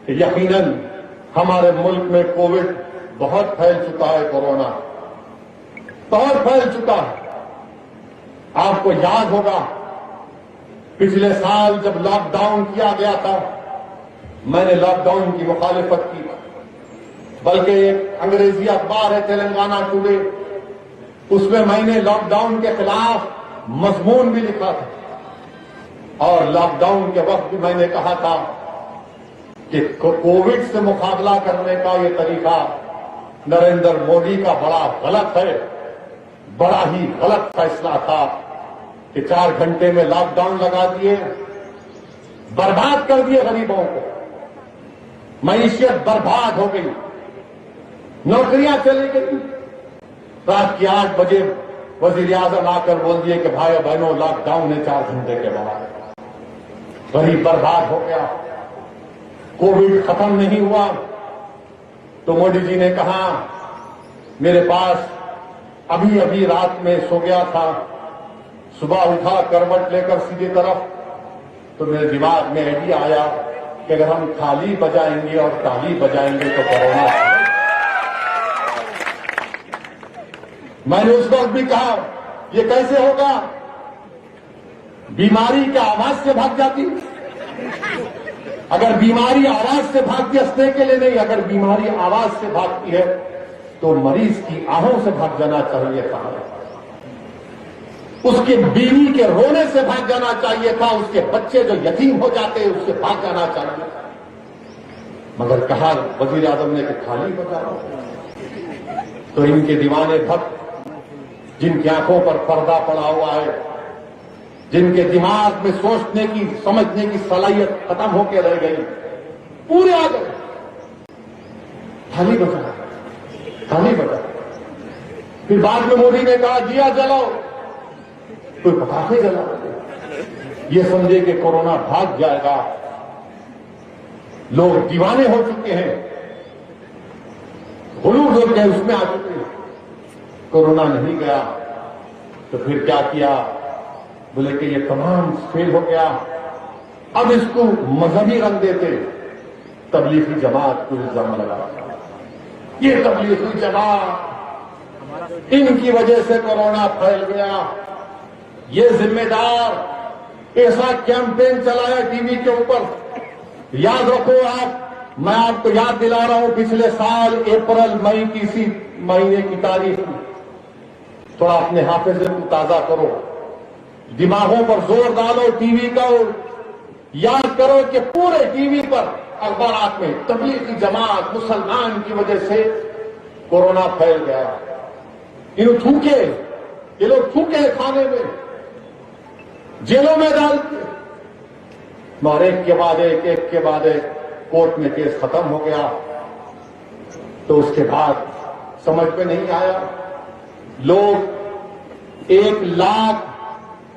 کہ یقیناً ہمارے ملک میں کووڈ بہت پھیل چکا ہے، کورونا بہت پھیل چکا ہے۔ آپ کو یاد ہوگا پچھلے سال جب لاک ڈاؤن کیا گیا تھا، میں نے لاک ڈاؤن کی مخالفت کی، بلکہ ایک انگریزی اخبار ہے تلنگانہ ٹوڈے، اس میں نے لاک ڈاؤن کے خلاف مضمون بھی لکھا تھا، اور لاک ڈاؤن کے وقت بھی میں نے کہا تھا کہ کووڈ سے مقابلہ کرنے کا یہ طریقہ نریندر مودی کا بڑا غلط ہے، بڑا ہی غلط فیصلہ تھا کہ 4 گھنٹے میں لاک ڈاؤن لگا دیے، برباد کر دیے غریبوں کو، معیشت برباد ہو گئی، نوکریاں چلی گئی۔ رات کے 8 بجے وزیر اعظم آ کر بول دیے کہ بھائیو بہنوں لاک ڈاؤن ہے 4 گھنٹے کے بعد، غریب برباد ہو گیا، کووڈ ختم نہیں ہوا۔ تو مودی جی نے کہا میرے پاس ابھی رات میں سو گیا تھا، صبح اٹھا کروٹ لے کر سیدھی طرف، تو میرے دماغ میں آئیڈیا آیا کہ اگر ہم تھالی بجائیں گے اور تالی بجائیں گے تو کورونا۔ میں نے اس وقت بھی کہا یہ کیسے ہوگا، بیماری کیا آواز سے بھاگ جاتی؟ اگر بیماری آواز سے بھاگتی، ہنسنے کے لیے نہیں، اگر بیماری آواز سے بھاگتی ہے تو مریض کی آہوں سے بھاگ جانا چاہیے تھا، اس کے بیوی کے رونے سے بھاگ جانا چاہیے تھا، اس کے بچے جو یتیم ہو جاتے اس سے بھاگ جانا چاہیے تھا، مگر کہا وزیر اعظم نے کہ تھالی بجاؤ۔ تو ان کے دیوانے بھکت جن کی آنکھوں پر پردہ پڑا ہوا ہے، جن کے دماغ میں سوچنے کی سمجھنے کی صلاحیت ختم ہو کے رہ گئی، پورے آ گئے، تھالی بجا، تھالی بجا۔ پھر بعد میں مودی نے کہا دیا جلاؤ، کوئی پٹاخے جلا، یہ سمجھے کہ کورونا بھاگ جائے گا۔ لوگ دیوانے ہو چکے ہیں، غلو جو کہ اس میں آ چکے ہیں، کورونا نہیں گیا۔ تو پھر کیا کیا، بولے کہ یہ تمام فیل ہو گیا، اب اس کو مذہبی رنگ دیتے، تبلیغی جماعت کو الزام لگا، یہ تبلیغی جماعت ان کی وجہ سے کورونا پھیل گیا، یہ ذمہ دار، ایسا کیمپین چلایا ٹی وی کے اوپر۔ یاد رکھو میں آپ کو یاد دلا رہا ہوں، پچھلے سال اپریل مئی کی اسی مہینے کی تاریخ، تھوڑا اپنے حافظے کو تازہ کرو، دماغوں پر زور ڈالو، ٹی وی کا یاد کرو کہ پورے ٹی وی پر اخبارات میں تبلیغی جماعت مسلمان کی وجہ سے کورونا پھیل گیا، یہ لوگ تھوکے کھانے میں، جیلوں میں ڈالتے، اور ایک کے بعد ایک کورٹ میں کیس ختم ہو گیا۔ تو اس کے بعد سمجھ میں نہیں آیا، لوگ 1 لاکھ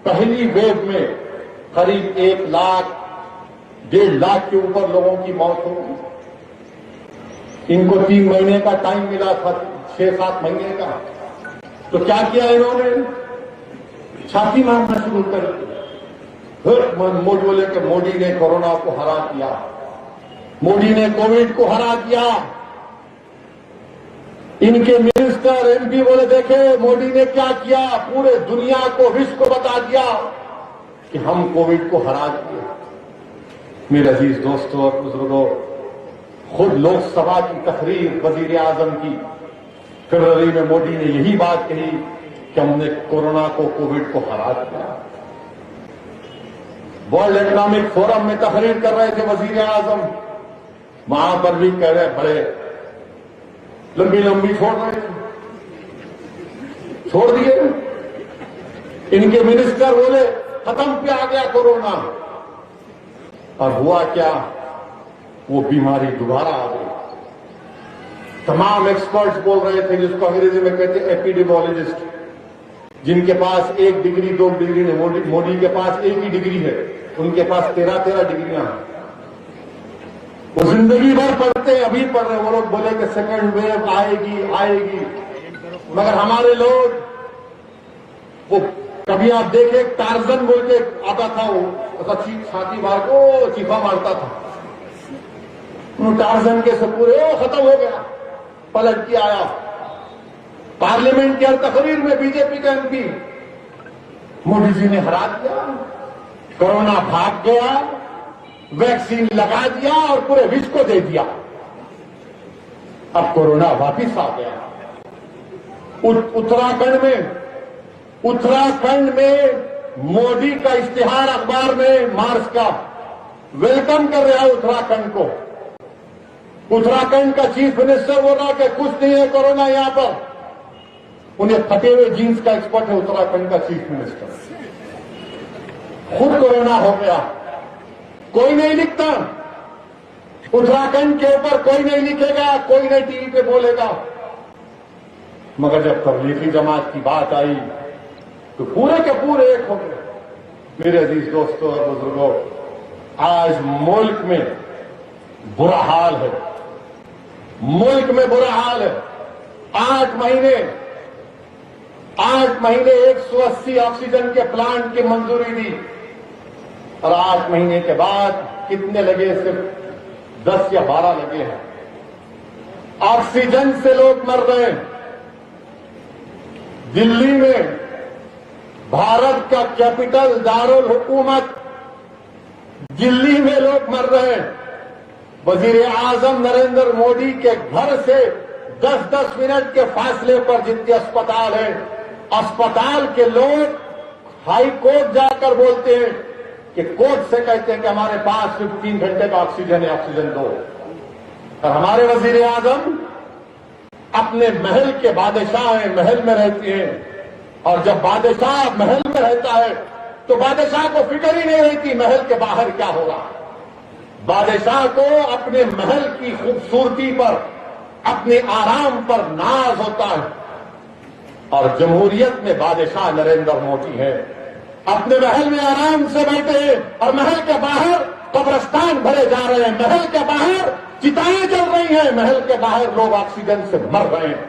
پہلی ویو میں قریب 1 لاکھ 1.5 لاکھ کے اوپر لوگوں کی موت ہو گئی۔ ان کو 3 مہینے کا ٹائم ملا تھا، 6-7 مہینے کا، تو کیا کیا انہوں نے، چھاتی مارنا شروع کر دی۔ مودی بولے کہ مودی نے کورونا کو ہرا دیا، مودی نے کووڈ کو ہرا دیا۔ ان کے منسٹر ایم پی بولے دیکھے مودی نے کیا کیا، پورے دنیا کو وشو کو بتا دیا کہ ہم کووڈ کو ہرا دیے۔ میرے عزیز دوستوں اور بزرگوں، خود لوک سبھا کی تقریر وزیر اعظم کی فروری میں مودی نے یہی بات کہی کہ ہم نے کورونا کو کووڈ کو ہرا دیا۔ ورلڈ اکنامک فورم میں تقریر کر رہے تھے وزیر اعظم، وہاں پر بھی کہہ رہے بڑے لمبی چھوڑ رہے تھے، چھوڑ دیے۔ ان کے منسٹر بولے ختم پہ آ گیا کورونا، اور ہوا کیا، وہ بیماری دوبارہ آ گئی۔ تمام ایکسپرٹس بول رہے تھے، جس کو انگریزی میں کہتے ہیں ایپیڈیمیولوجسٹ، جن کے پاس 1 ڈگری 2 ڈگری نہیں، مودی کے پاس 1 ہی ڈگری ہے، ان کے پاس 13 ڈگریاں ہیں، وہ زندگی بھر پڑھتے ہیں، ابھی پڑھ رہے ہیں۔ وہ لوگ بولے کہ سیکنڈ ویو آئے گی، مگر ہمارے لوگ، وہ کبھی آپ دیکھیں ٹارزن بول کے آتا تھا، وہ چھاتی مار کو چیخا مارتا تھا، ٹارزن کے سے پورے ختم ہو گیا، پلٹ کے آیا۔ پارلیمنٹ کی ہر تقریر میں بی جے پی کا ایم پی مودی جی نے ہرا دیا، کورونا بھاگ گیا، ویکسین لگا دیا اور پورے وشو کو دے دیا۔ اب کورونا واپس آ گیا۔ اتراکھنڈ میں مودی کا اشتہار اخبار میں مارچ کا ویلکم کر رہا ہے اتراکھنڈ کو۔ اتراکھنڈ کا چیف منسٹر بول رہا کہ کچھ نہیں ہے کورونا یہاں پر۔ انہیں پھٹے ہوئے جینس کا ایکسپرٹ ہے اتراکھنڈ کا چیف منسٹر، خود کورونا ہو گیا۔ کوئی نہیں لکھتا، اتراکھنڈ کے اوپر کوئی نہیں لکھے گا، کوئی نہیں ٹی وی پہ بولے گا، مگر جب تبلیغی جماعت کی بات آئی تو پورے کے پورے ایک ہو گئے۔ میرے عزیز دوستوں اور بزرگوں، آج ملک میں برا حال ہے، ملک میں برا حال ہے۔ 8 مہینے 180 آکسیجن کے پلانٹ کی منظوری دی، اور 8 مہینے کے بعد کتنے لگے؟ صرف 10 یا 12 لگے ہیں۔ آکسیجن سے لوگ مر رہے ہیں۔ دلی میں بھارت کا کیپٹل دارالحکومت دلی میں لوگ مر رہے ہیں۔ وزیر اعظم نریندر مودی کے گھر سے 10-10 منٹ کے فاصلے پر جتنے اسپتال ہیں، اسپتال کے لوگ ہائی کورٹ جا کر بولتے ہیں کہ کورٹ سے کہتے ہیں کہ ہمارے پاس صرف 3 گھنٹے کا آکسیجن ہے، آکسیجن دو۔ اور ہمارے وزیر اعظم اپنے محل کے بادشاہ ہیں، محل میں رہتے ہیں، اور جب بادشاہ محل میں رہتا ہے تو بادشاہ کو فکر ہی نہیں رہتی محل کے باہر کیا ہوگا۔ بادشاہ کو اپنے محل کی خوبصورتی پر، اپنے آرام پر ناز ہوتا ہے، اور جمہوریت میں بادشاہ نریندر مودی ہے۔ اپنے محل میں آرام سے بیٹھے ہیں اور محل کے باہر قبرستان بھرے جا رہے ہیں، محل کے باہر چتائیں جل رہی ہیں، محل کے باہر لوگ آکسیجن سے مر رہے ہیں۔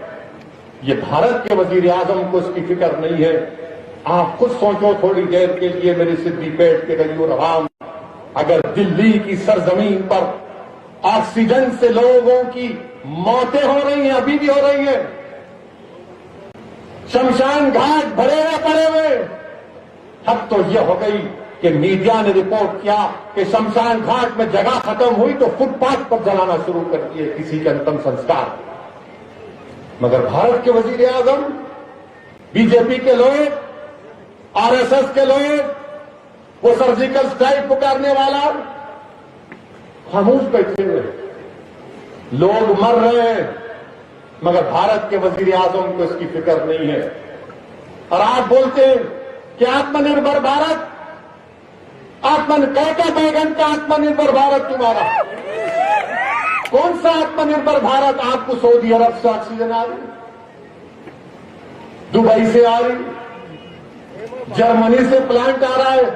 یہ بھارت کے وزیر اعظم کو اس کی فکر نہیں ہے۔ آپ خود سوچو تھوڑی دیر کے لیے، میری سدھی پیٹ کے غریب عوام، اگر دلی کی سرزمین پر آکسیجن سے لوگوں کی موتیں ہو رہی ہیں، ابھی بھی ہو رہی ہیں، شمشان گھاٹ بھرے ہوئے پڑے ہوئے، حد تو یہ ہو گئی کہ میڈیا نے رپورٹ کیا کہ شمشان گھاٹ میں جگہ ختم ہوئی تو فٹ پاتھ پر جلانا شروع کر دیے کسی کے انتم سنسکار۔ مگر بھارت کے وزیر اعظم، بی جے پی کے لوگ، آر ایس ایس کے لوگ، وہ سرجیکل اسٹرائک پکارنے والا، خاموش بیٹھے ہوئے، لوگ مر رہے ہیں، مگر بھارت کے وزیر اعظم کو اس کی فکر نہیں ہے۔ اور آپ بولتے ہیں کہ آتم نربھر بھارت، کہتا بیگن کا آتم نربھر بھارت تمہارا کون سا آتم نربھر بھارت؟ آپ کو سعودی عرب سے آکسیجن آ رہی، دبئی سے آ رہی، جرمنی سے پلانٹ آ رہا ہے۔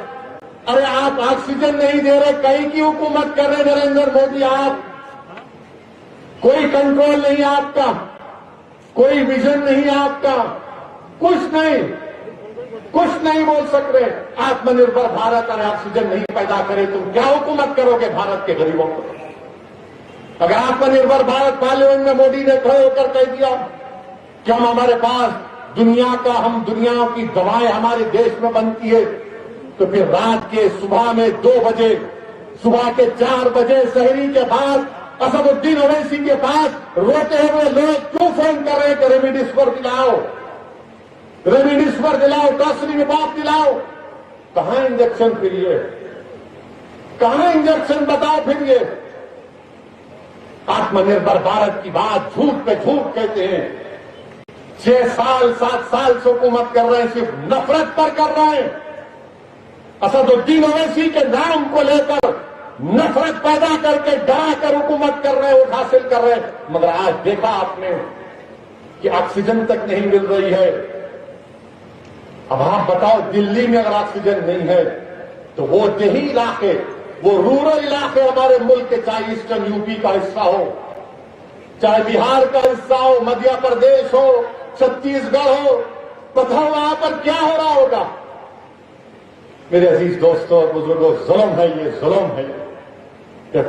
ارے آپ آکسیجن نہیں دے رہے، کہیں کی حکومت کر رہے نریندر مودی؟ آپ کوئی کنٹرول نہیں آپ کا، کوئی ویژن نہیں آپ کا، کچھ نہیں بول سک رہے۔ آتم نربھر بھارت اور آکسیجن نہیں پیدا کرے تم کیا حکومت کرو گے بھارت کے غریبوں کو؟ اگر آتم نربھر بھارت پارلیمنٹ میں مودی نے کھڑے ہو کر کہہ دیا کہ ہمارے پاس دنیا کی دوائیں ہمارے دیش میں بنتی ہے، تو پھر رات کے صبح میں 2 بجے، صبح کے 4 بجے سحری کے بعد اسد الدین اویسی کے پاس روتے ہوئے لوگ کیوں فون کر رہے ہیں کہ ریمڈیسیویر دلاؤ، ٹوسیلیماب دلاؤ؟ کہاں انجیکشن پھر یہ؟ کہاں انجیکشن بتاؤ پھر یہ؟ آتم نربھر بھارت کی بات جھوٹ پہ جھوٹ کہتے ہیں۔ 6 سال 7 سال سے حکومت کر رہے ہیں، صرف نفرت پر کر رہے ہیں۔ اسد الدین اویسی کے نام کو لے کر نفرت پیدا کر کے ڈرا کر حکومت کر رہے ہیں، ووٹ حاصل کر رہے ہیں۔ مگر آج دیکھا آپ نے کہ آکسیجن تک نہیں مل رہی ہے۔ اب آپ بتاؤ، دلی میں اگر آکسیجن نہیں ہے تو وہ دیہی علاقے، وہ رورل علاقے ہمارے ملک کے، چاہے ایسٹرن یو پی کا حصہ ہو، چاہے بہار کا حصہ ہو، مدھیہ پردیش ہو، چھتیس گڑھ ہو، بتاؤ وہاں پر کیا ہو رہا ہوگا؟ میرے عزیز دوستوں اور بزرگوں، ظلم ہے یہ، ظلم ہے کہ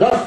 10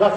10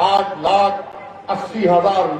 8,80,000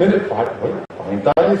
45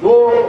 2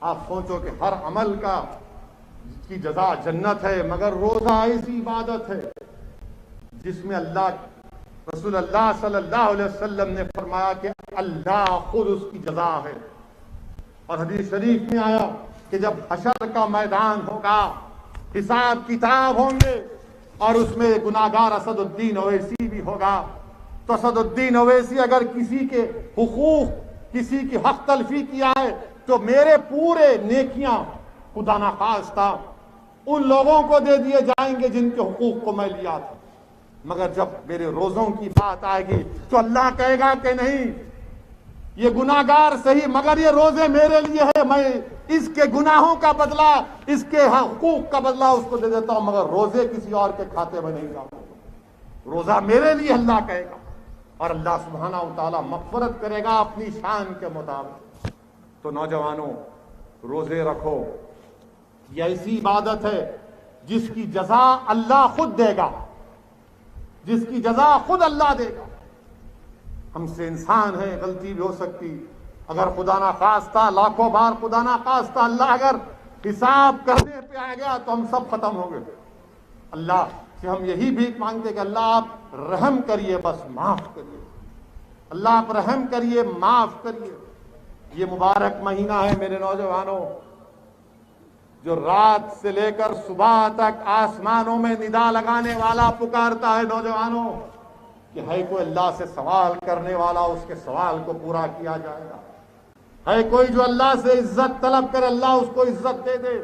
آپ سوچو کہ ہر عمل کی جزا جنت ہے، مگر روزہ ایسی عبادت ہے جس میں رسول اللہ صلی اللہ علیہ وسلم نے فرمایا کہ اللہ خود اس کی جزا ہے۔ اور حدیث شریف میں آیا کہ جب حشر کا میدان ہوگا، حساب کتاب ہوں گے، اور اس میں گناہگار اسد الدین اویسی بھی ہوگا، تو اسد الدین اویسی اگر کسی کے حقوق، کسی کی حق تلفی کیا ہے تو میرے پورے نیکیاں خدا نخواستہ ان لوگوں کو دے دیے جائیں گے جن کے حقوق کو میں لیا تھا۔ مگر جب میرے روزوں کی بات آئے گی تو اللہ کہے گا کہ نہیں، یہ گناہگار صحیح مگر یہ روزے میرے لیے ہے، میں اس کے گناہوں کا بدلہ، اس کے حقوق کا بدلہ اس کو دے دیتا ہوں، مگر روزے کسی اور کے کھاتے میں نہیں جاؤں گا، روزہ میرے لیے اللہ کہے گا، اور اللہ سبحانہ و تعالیٰ مغفرت کرے گا اپنی شان کے مطابق۔ تو نوجوانوں، روزے رکھو، یہ ایسی عبادت ہے جس کی جزا اللہ خود دے گا، جس کی جزا خود اللہ دے گا۔ ہم سے انسان ہیں، غلطی بھی ہو سکتی، اگر خدا نخواستہ، لاکھوں بار خدا نخواستہ اللہ اگر حساب کرنے پہ آ گیا تو ہم سب ختم ہو گئے۔ اللہ سے ہم یہی بھیک مانگتے کہ اللہ آپ رحم کریے، بس معاف کریے، اللہ آپ رحم کریے، معاف کریے۔ یہ مبارک مہینہ ہے میرے نوجوانوں، جو رات سے لے کر صبح تک آسمانوں میں ندا لگانے والا پکارتا ہے نوجوانوں کہ ہے کوئی اللہ سے سوال کرنے والا، اس کے سوال کو پورا کیا جائے گا۔ ہے کوئی جو اللہ سے عزت طلب کرے، اللہ اس کو عزت دے دے۔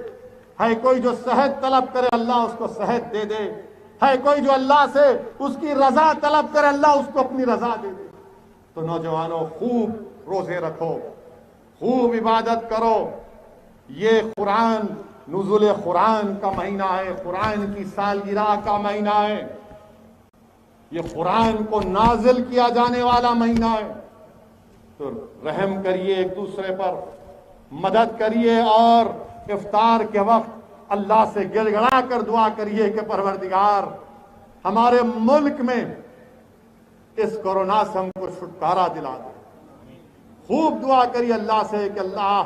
ہے کوئی جو صحت طلب کرے، اللہ اس کو صحت دے دے۔ ہے کوئی جو اللہ سے اس کی رضا طلب کرے، اللہ اس کو اپنی رضا دے دے۔ تو نوجوانوں، خوب روزے رکھو، خوب عبادت کرو۔ یہ قرآن، نزول قرآن کا مہینہ ہے، قرآن کی سالگرہ کا مہینہ ہے، یہ قرآن کو نازل کیا جانے والا مہینہ ہے۔ تو رحم کریے ایک دوسرے پر، مدد کریے، اور افطار کے وقت اللہ سے گڑ گڑا کر دعا کریے کہ پروردگار ہمارے ملک میں اس کورونا سے ہم کو چھٹکارا دلا دے۔ خوب دعا کریے اللہ سے کہ اللہ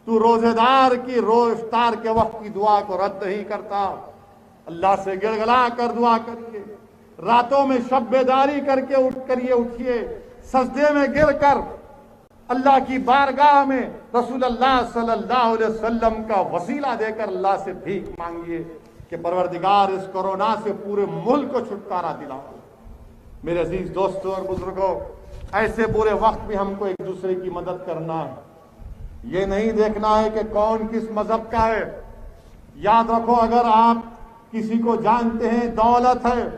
تو روزے دار کی افطار کے وقت کی دعا کو رد نہیں کرتا۔ اللہ سے گڑ گڑا کر دعا کریے، راتوں میں شب بیداری کر کے اٹھیے، سجدے میں گر کر اللہ کی بارگاہ میں رسول اللہ صلی اللہ علیہ وسلم کا وسیلہ دے کر اللہ سے بھیک مانگیے کہ پروردگار اس کورونا سے پورے ملک کو چھٹکارا دلاؤ۔ میرے عزیز دوستوں اور بزرگوں، ایسے برے وقت بھی ہم کو ایک دوسرے کی مدد کرنا ہے، یہ نہیں دیکھنا ہے کہ کون کس مذہب کا ہے۔ یاد رکھو، اگر آپ کسی کو جانتے ہیں دولت ہے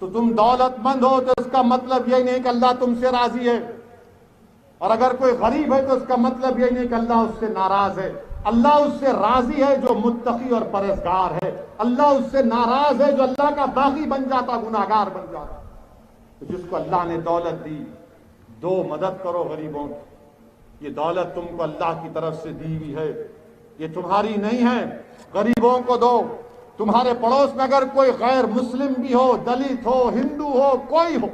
تو تم دولت مند ہو تو اس کا مطلب یہ نہیں کہ اللہ تم سے راضی ہے، اور اگر کوئی غریب ہے تو اس کا مطلب یہ نہیں کہ اللہ اس سے ناراض ہے۔ اللہ اس سے راضی ہے جو متقی اور پرہیزگار ہے، اللہ اس سے ناراض ہے جو اللہ کا باغی بن جاتا، گناہگار بن جاتا۔ تو جس کو اللہ نے دولت دی، دو مدد کرو غریبوں کی، یہ دولت تم کو اللہ کی طرف سے دی ہوئی ہے، یہ تمہاری نہیں ہے، غریبوں کو دو۔ تمہارے پڑوس میں اگر کوئی غیر مسلم بھی ہو، دلت ہو، ہندو ہو، کوئی ہو،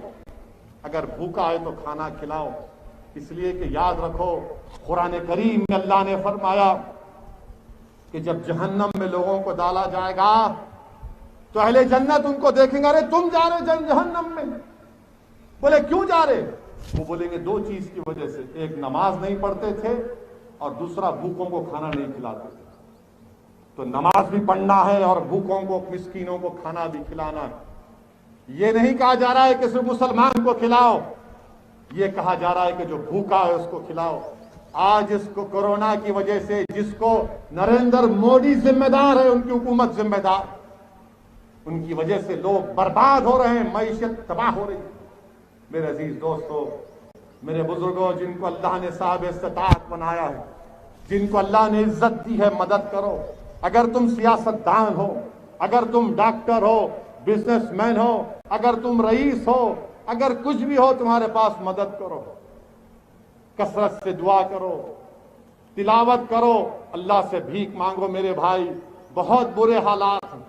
اگر بھوکا ہے تو کھانا کھلاؤ، اس لیے کہ یاد رکھو قرآن کریم میں اللہ نے فرمایا کہ جب جہنم میں لوگوں کو ڈالا جائے گا تو اہل جنت ان کو دیکھیں گے، ارے تم جا رہے جہنم میں؟ بولے کیوں جا رہے؟ وہ بولیں گے دو چیز کی وجہ سے، ایک نماز نہیں پڑھتے تھے اور دوسرا بھوکوں کو کھانا نہیں کھلاتے تھے۔ تو نماز بھی پڑھنا ہے اور بھوکوں کو، مسکینوں کو کھانا بھی کھلانا ہے۔ یہ نہیں کہا جا رہا ہے کہ صرف مسلمان کو کھلاؤ، یہ کہا جا رہا ہے کہ جو بھوکا ہے اس کو کھلاؤ۔ آج اس کو کورونا کی وجہ سے جس کو نریندر مودی ذمہ دار ہے، ان کی حکومت ذمہ دار، ان کی وجہ سے لوگ برباد ہو رہے ہیں، معیشت تباہ ہو رہی ہے۔ میرے عزیز دوستو، میرے بزرگوں، جن کو اللہ نے صاحب استطاعت بنایا ہے، جن کو اللہ نے عزت دی ہے، مدد کرو۔ اگر تم سیاستدان ہو، اگر تم ڈاکٹر ہو، بزنس مین ہو، اگر تم رئیس ہو، اگر کچھ بھی ہو تمہارے پاس، مدد کرو، کثرت سے دعا کرو، تلاوت کرو، اللہ سے بھیک مانگو۔ میرے بھائی، بہت برے حالات ہیں،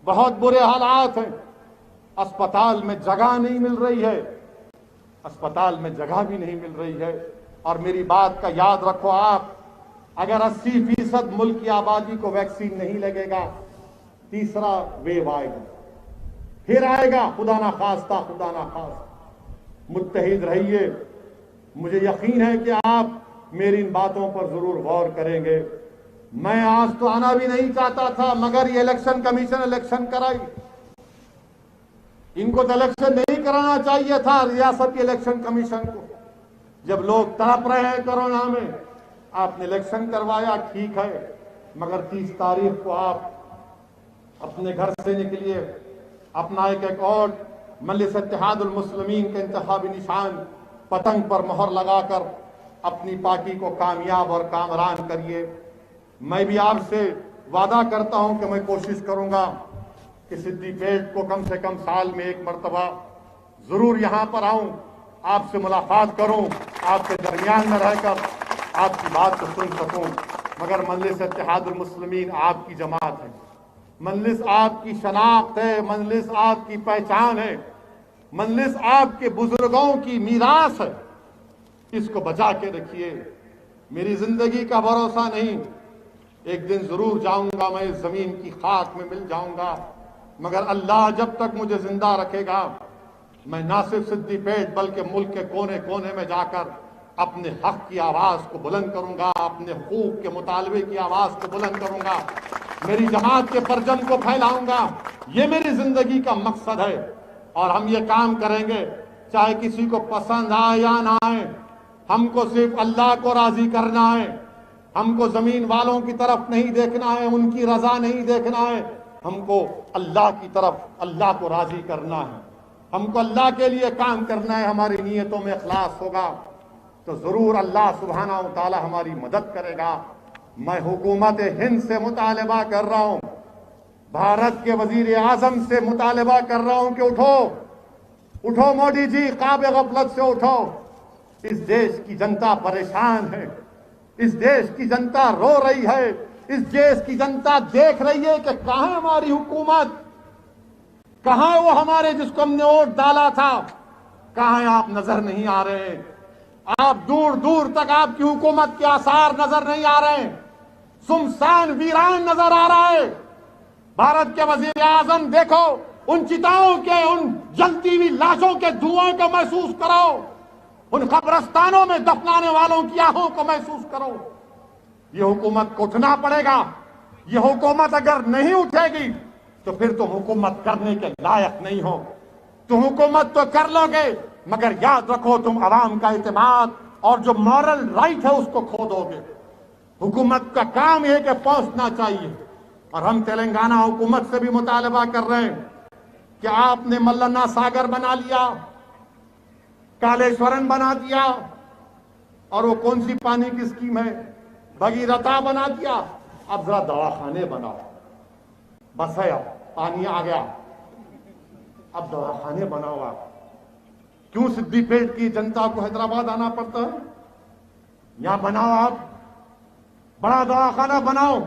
بہت برے حالات ہیں۔ اسپتال میں جگہ نہیں مل رہی ہے، اسپتال میں جگہ بھی نہیں مل رہی ہے۔ اور میری بات کا یاد رکھو، آپ اگر 80% ملک کی آبادی کو ویکسین نہیں لگے گا، تیسرا ویو آئے گا، پھر آئے گا، خدا نہ خواستہ، خدا نہ خواستہ۔ متحد رہیے، مجھے یقین ہے کہ آپ میری ان باتوں پر ضرور غور کریں گے۔ میں آج تو آنا بھی نہیں چاہتا تھا، مگر یہ الیکشن کمیشن الیکشن کرائی۔ ان کو تو الیکشن نہیں کرانا چاہیے تھا، ریاست کے الیکشن کمیشن کو۔ جب لوگ تڑپ رہے ہیں کورونا میں، آپ نے الیکشن کروایا، ٹھیک ہے، مگر 30 تاریخ کو آپ اپنے گھر سے نکلیے، اپنا ایک اور مجلس اتحاد المسلمین کے انتخابی نشان پتنگ پر مہر لگا کر اپنی پارٹی کو کامیاب اور کامران کریے۔ میں بھی آپ سے وعدہ کرتا ہوں کہ میں کوشش کروں گا کہ سدی پیٹ کو کم سے کم سال میں ایک مرتبہ ضرور یہاں پر آؤں، آپ سے ملاقات کروں، آپ کے درمیان میں رہ کر آپ کی بات کو سن سکوں۔ مگر مجلس اتحاد المسلمین آپ کی جماعت ہے، مجلس آپ کی شناخت ہے، مجلس آپ کی پہچان ہے، مجلس آپ کے بزرگوں کی میراث ہے، اس کو بچا کے رکھیے۔ میری زندگی کا بھروسہ نہیں، ایک دن ضرور جاؤں گا، میں اس زمین کی خاک میں مل جاؤں گا، مگر اللہ جب تک مجھے زندہ رکھے گا، میں نہ صرف سدی پیٹ بلکہ ملک کے کونے کونے میں جا کر اپنے حق کی آواز کو بلند کروں گا، اپنے حقوق کے مطالبے کی آواز کو بلند کروں گا، میری جماعت کے پرچم کو پھیلاؤں گا۔ یہ میری زندگی کا مقصد ہے، اور ہم یہ کام کریں گے چاہے کسی کو پسند آئے یا نہ آئے۔ ہم کو صرف اللہ کو راضی کرنا ہے، ہم کو زمین والوں کی طرف نہیں دیکھنا ہے، ان کی رضا نہیں دیکھنا ہے، ہم کو اللہ کی طرف، اللہ کو راضی کرنا ہے، ہم کو اللہ کے لیے کام کرنا ہے۔ ہماری نیتوں میں اخلاص ہوگا تو ضرور اللہ سبحانہ و تعالی ہماری مدد کرے گا۔ میں حکومت ہند سے مطالبہ کر رہا ہوں، بھارت کے وزیر اعظم سے مطالبہ کر رہا ہوں کہ اٹھو، اٹھو مودی جی، خواب غفلت سے اٹھو۔ اس دیش کی جنتا پریشان ہے، اس دیش کی جنتا رو رہی ہے، اس دیش کی جنتا دیکھ رہی ہے کہ کہاں ہماری حکومت، کہاں وہ ہمارے جس کو ہم نے ووٹ ڈالا تھا، کہاں آپ نظر نہیں آ رہے ہیں۔ آپ دور دور تک آپ کی حکومت کے آثار نظر نہیں آ رہے ہیں، سمسان ویران نظر آ رہا ہے۔ بھارت کے وزیر اعظم دیکھو، ان چتاؤں کے، ان جلتی ہوئی لاشوں کے دھواں کو محسوس کرو، ان قبرستانوں میں دفنانے والوں کی آہوں کو محسوس کرو۔ یہ حکومت کو اٹھنا پڑے گا۔ یہ حکومت اگر نہیں اٹھے گی تو پھر تم حکومت کرنے کے لائق نہیں ہو۔ تم حکومت تو کر لو گے، مگر یاد رکھو تم عوام کا اعتماد اور جو مورل رائٹ ہے اس کو کھو دو گے۔ حکومت کا کام یہ کہ پہنچنا چاہیے، اور ہم تلنگانہ حکومت سے بھی مطالبہ کر رہے ہیں کہ آپ نے ملنا ساگر بنا لیا، کالیشورن بنا دیا، اور وہ کون سی پانی کی اسکیم ہے، بھگیرتا بنا دیا، اب ذرا دواخانے بناؤ۔ بس ہے، اب پانی آ گیا، اب دواخانے بناؤ۔ آپ کیوں سدی پیٹ کی جنتا کو حیدرآباد آنا پڑتا ہے؟ یہاں بناؤ، آپ بڑا دواخانہ بناؤ۔